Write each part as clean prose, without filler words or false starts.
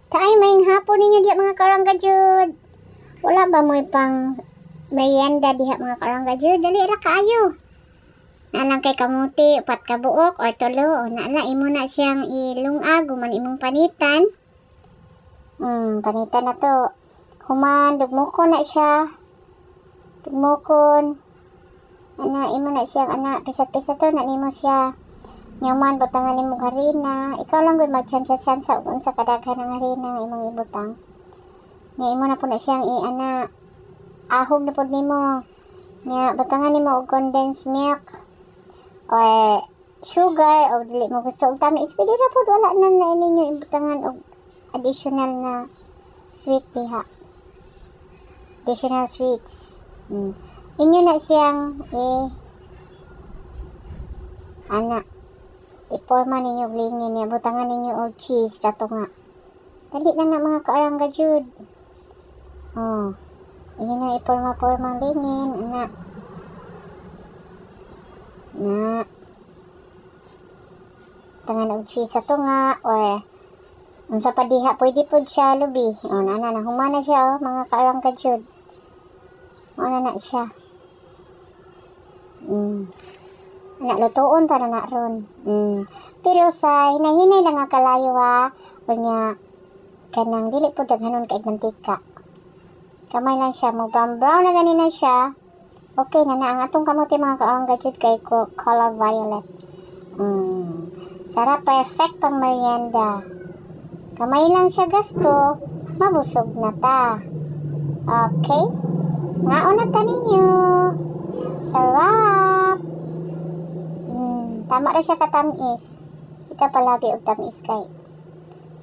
Taay maing hapon ninyo diha mga karangga jud. Wala ba mo pang merienda diha mga karangga jud? Dali ra kaayo. Nalang kay kamuti, upat ka buok or tulo. O naala imo na siyang ilungag, human imong panitan. Panitan na to. Human, dugmukon na siya. Dugmukon. Ana, imo na siyang ana, pisat-pisat to na nimo siya. Nyaman, butangan nimo harina. Ikaw lang gud magtsansa-tsansa kung sa kadaghan ng harina nga imong ibutang. Nya imo na po na siyang ana, ahog na po nimo. Nya, butangan nimo og condensed milk or sugar o dili mo gusto og tamis. Pwede ra po, wala na ninyo ibutangan og additional na sweet diha. Additional sweets. Inyo na siyang ana, iporma ninyo lingin niya, butangan ninyo og cheese dato nga. Dali lang na mga kaarangga jud. Inyo na iporma-porma lingin, ana. Na. Butangan og cheese dato nga or unsa pa diha pwede pod siya lubi. Na humana siya mga kaarangga jud. Na siya. Lutuon ta na ron. Pero sa hinay-hinay lang nga kalayo ha. Kunya kanang dili po daghanon kay mantika. Kamay lang siya mo brown na ganina siya. Okay na ang atong kamote mga kaarangga jud kay color violet. Sarap, perfect pang merienda. Kamay lang siya gasto, mabusog na ta. Okay? Ngaon na ta ninyo. Sarap. Tama ra siya katamis. Ika palagi og tamis kay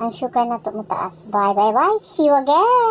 ang sugar na to mataas. Bye. See you again.